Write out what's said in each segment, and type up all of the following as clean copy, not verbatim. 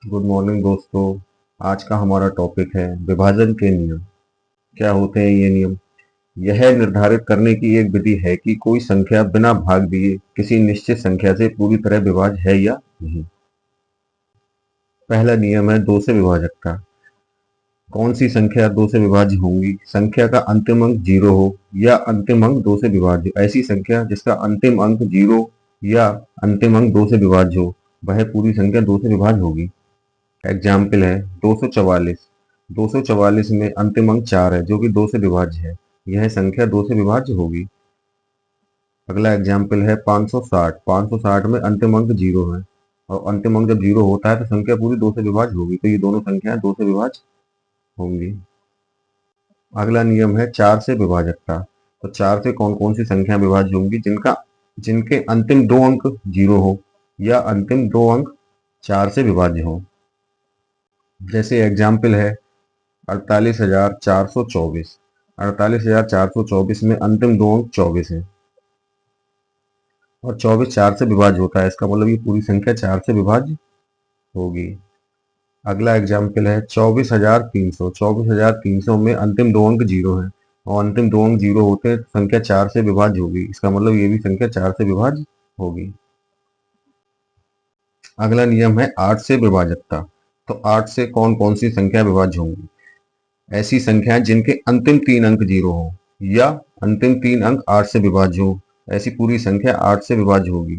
Good morning दोस्तों। आज का हमारा टॉपिक है विभाजन के नियम। क्या होते हैं ये नियम? यह निर्धारित करने की एक विधि है कि कोई संख्या बिना भाग दिए किसी निश्चित संख्या से पूरी तरह विभाज्य है या नहीं। पहला नियम है दो से विभाजकता। कौन सी संख्या दो से विभाज्य होंगी? संख्या का अंतिम अंक जीरो हो या अंतिम अंक दो से विभाज्य हो। ऐसी संख्या जिसका अंतिम अंक जीरो या अंतिम अंक दो से विभाज्य हो वह पूरी संख्या दो से विभाज्य होगी। एग्जाम्पल है 244। 244 में अंतिम अंक 4 है जो कि 2 से विभाज्य है। यह संख्या 2 से विभाज्य होगी। अगला एग्जाम्पल है 560। 560 में अंतिम अंक 0 है और अंतिम अंक जब 0 होता है तो संख्या पूरी 2 से विभाज्य होगी। तो ये दोनों संख्याएं 2 से विभाज्य होंगी। अगला नियम है 4 से विभाजकता। तो 4 से कौन कौन सी संख्या विभाज्य होंगी? जिनके अंतिम दो अंक 0 हो या अंतिम दो अंक 4 से विभाज्य हो। जैसे एग्जाम्पल है 48,424। 48,424 में अंतिम दो अंक 24 है और 24 4 से विभाज्य होता है। इसका मतलब ये पूरी संख्या 4 से विभाज्य होगी। अगला एग्जाम्पल है 24,300। 24,300 में अंतिम दो अंक 0 है और अंतिम दो अंक 0 होते हैं तो संख्या 4 से विभाज्य होगी। इसका मतलब ये भी संख्या 4 से विभाज्य होगी। अगला नियम है 8 से विभाजकता। तो 8 से कौन कौन सी संख्या विभाज्य होंगी? ऐसी संख्याएं जिनके अंतिम तीन अंक 0 हो या अंतिम तीन अंक 8 से विभाज्य हो। ऐसी पूरी संख्या 8 से विभाज्य होगी।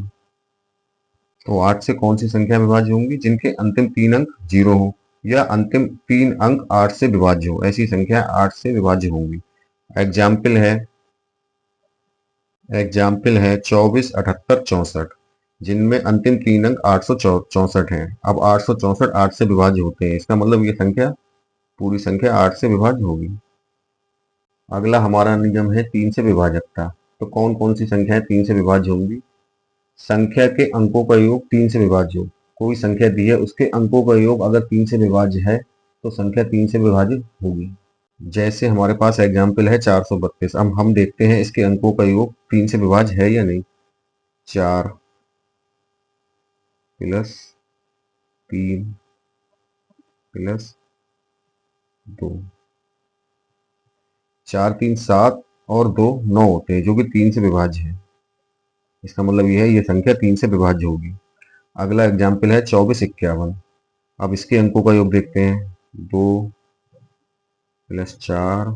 तो 8 से कौन सी संख्या विभाज्य होंगी? जिनके अंतिम तीन अंक 0 हो या अंतिम तीन अंक 8 से विभाज्य हो। ऐसी संख्या 8 से विभाज्य होंगी। एग्जाम्पल है 24, 78, 64 जिनमें अंतिम तीन अंक 864 हैं। अब 864 8 से विभाज्य होते हैं। इसका मतलब ये संख्या पूरी संख्या 8 से विभाज्य होगी। अगला हमारा नियम है 3 से विभाजकता। तो कौन कौन सी संख्याएं 3 से विभाज्य होंगी? संख्या के अंकों का योग 3 से विभाज्य हो। कोई संख्या दी है उसके अंकों का योग अगर 3 से विभाज्य है तो संख्या 3 से विभाज्य होगी। जैसे हमारे पास एग्जाम्पल है 432। अब हम देखते हैं इसके अंकों का योग 3 से विभाज्य है या नहीं। 4 प्लस 3 प्लस 2। 4 3 7 और 2 9 होते हैं जो कि 3 से विभाज्य है। इसका मतलब यह है ये संख्या 3 से विभाज्य होगी। अगला एग्जाम्पल है 2451। अब इसके अंकों का योग देखते हैं। 2 प्लस 4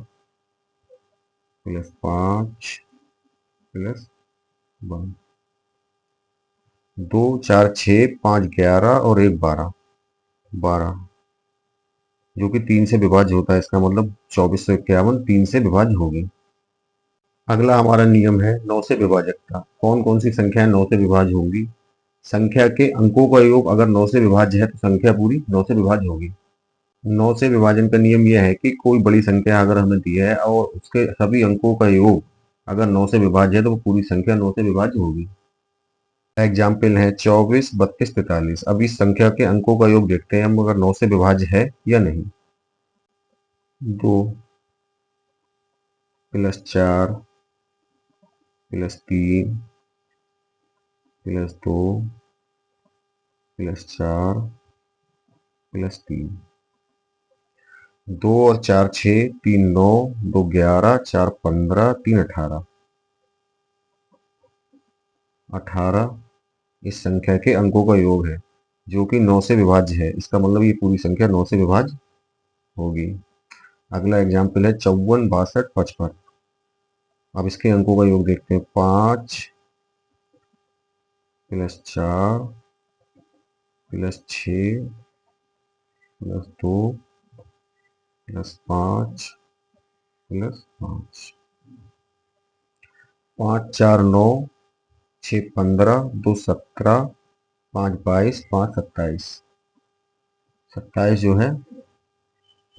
प्लस 5 प्लस 1। 2 4 6 5 11 और 1 12। 12 जो कि 3 से विभाज्य होता है। इसका मतलब 2451 3 से विभाज्य होगी। अगला हमारा नियम है 9 से विभाजकता। कौन कौन सी संख्याएं 9 से विभाज्य होंगी? संख्या के अंकों का योग अगर 9 से विभाज्य है तो संख्या पूरी 9 से विभाज्य होगी। 9 से विभाजन का नियम यह है कि कोई बड़ी संख्या अगर हमें दी है और उसके सभी अंकों का योग अगर 9 से विभाज्य है तो वो पूरी संख्या 9 से विभाज्य होगी। एग्जाम्पल है 24, 32, 43। अब इस संख्या के अंकों का योग देखते हैं हम अगर 9 से विभाज्य है या नहीं। 2 plus 4 plus 3 plus 2 plus 4 plus 3। 2 और 4 6, 3 9, 2 11, 4 15, 3 18। 18 इस संख्या के अंकों का योग है जो कि 9 से विभाज्य है। इसका मतलब ये पूरी संख्या 9 से विभाज्य होगी। अगला एग्जाम्पल है 54, 62, 55। अब इसके अंकों का योग देखते हैं। 5 plus 4 plus 6 plus 2 plus 5 plus 5। 5 4 9, 6 15, 2 17, 5 22, 5 27। 27 जो है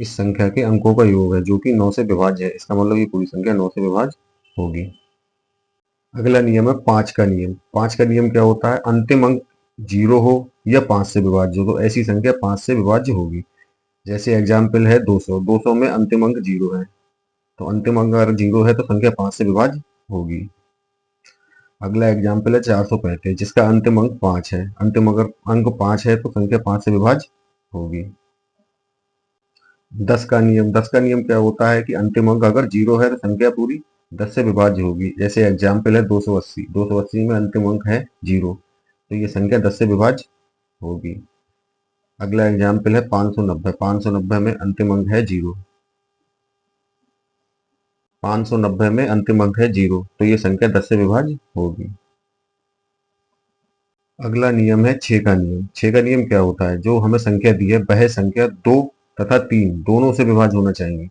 इस संख्या के अंकों का योग है जो कि 9 से विभाज्य है। इसका मतलब ये पूरी संख्या 9 से विभाज्य होगी। अगला नियम है 5 का नियम। 5 का नियम क्या होता है? अंतिम अंक 0 हो या 5 से विभाज्य हो तो ऐसी संख्या 5 से विभाज्य होगी। जैसे एग्जाम्पल है 200। 200 में अंतिम अंक 0 है तो अंतिम अंक अगर 0 है तो संख्या 5 से विभाज्य होगी। अगला एग्जाम्पल है 435 जिसका अंतिम अंक 5 है। अंतिम अगर अंक 5 है तो संख्या 5 से विभाज्य होगी। 10 का नियम, 10 का नियम क्या होता है कि अंतिम अंक अगर 0 है तो संख्या पूरी 10 से विभाज्य होगी। जैसे एग्जाम्पल है 280, 280 में अंतिम अंक है 0, तो ये संख्या 10 से विभाज्य होगी। अगला एग्जाम्पल है 590, 590 में अंतिम अंक है 0, 590 में अंतिम अंक है 0, तो ये संख्या 10 से विभाज्य होगी। अगला नियम है 6 का नियम। 6 का नियम क्या होता है, जो हमें संख्या दी है वह संख्या 2 तथा 3 दोनों से विभाज्य होना चाहिए।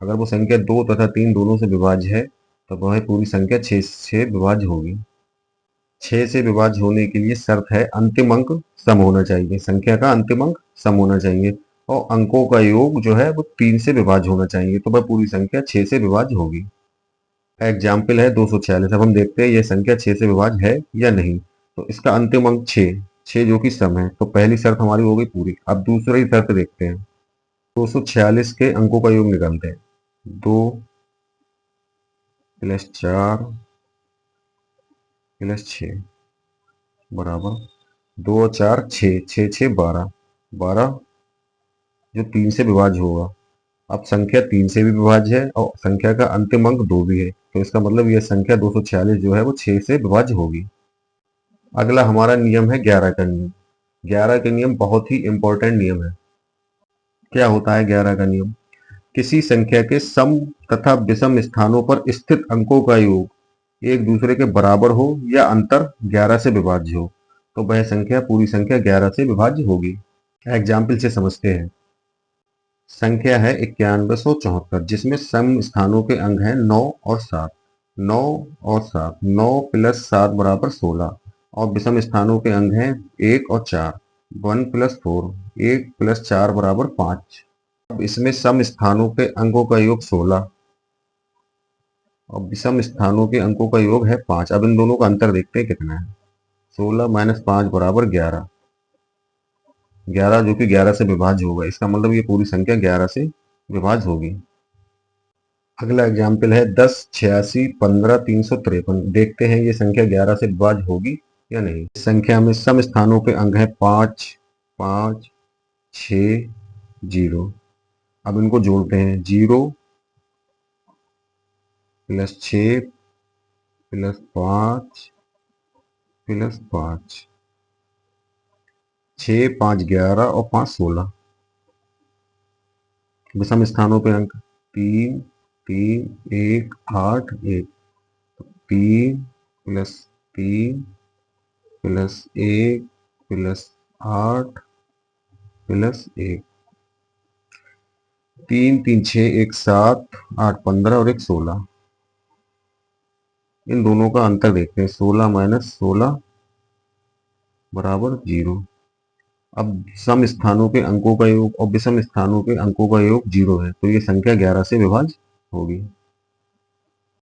अगर वो संख्या 2 तथा 3 दोनों से विभाज्य है तो वह पूरी संख्या 6 से विभाज्य होगी। 6 से विभाज्य होने के लिए शर्त है अंतिम अंक सम होना चाहिए, संख्या का अंतिम अंक सम होना चाहिए और अंकों का योग जो है वो 3 से विभाज्य होना चाहिए, तो वह पूरी संख्या 6 से विभाज्य होगी। एग्जाम्पल है 246। अब हम देखते हैं यह संख्या 6 से विभाज्य है या नहीं। तो इसका अंतिम अंक 6, 6 जो कि सम है, तो पहली शर्त हमारी हो गई पूरी। अब दूसरी शर्त देखते हैं। 246 के अंकों का योग निकालते हैं। 2 + 4 + 6 बराबर 2 और 4 6, 6 6 12, 12 जो 3 से विभाज्य होगा। अब संख्या 3 से भी विभाज्य है और संख्या का अंतिम अंक 2 भी है, तो इसका मतलब यह संख्या 246 जो है वो 6 से विभाज्य होगी। अगला हमारा नियम है 11 का नियम। 11 का नियम बहुत ही इंपॉर्टेंट नियम है। क्या होता है 11 का नियम, किसी संख्या के सम तथा विषम स्थानों पर स्थित अंकों का योग एक दूसरे के बराबर हो या अंतर 11 से विभाज्य हो तो वह संख्या पूरी संख्या 11 से विभाज्य होगी। एग्जाम्पल से समझते हैं। संख्या है 9174 जिसमें सम स्थानों के अंक हैं 9 और 7, 9 और 7, 9 + 7 बराबर 16 और विषम स्थानों के अंक हैं 1 और 4, 1 + 4, 1 + 4 बराबर 5। अब इसमें सम स्थानों के अंकों का योग 16 और विषम स्थानों के अंकों का योग है 5। अब इन दोनों का अंतर देखते हैं कितना है। 16 - 5 बराबर 11, 11 जो कि 11 से विभाज्य होगा। इसका मतलब ये पूरी संख्या 11 से विभाज्य होगी। अगला एग्जाम्पल है 10 86 15 353। देखते हैं ये संख्या 11 से विभाज्य होगी या नहीं। इस संख्या में सम स्थानों के अंक है 5 5 6 0। अब इनको जोड़ते हैं। 0 + 6 + 5 + 5, 6 5 11 और 5 16। विषम स्थानों पे अंक 3 3 1 8 1, 3 + 3 + 1 + 8 + 1, 3 3 6 1 7 8 15 और 1 16। इन दोनों का अंतर देखते हैं। 16 - 16 बराबर 0। अब सम स्थानों के अंकों का योग और विषम स्थानों के अंकों का योग 0 है, तो ये संख्या 11 से विभाज्य होगी।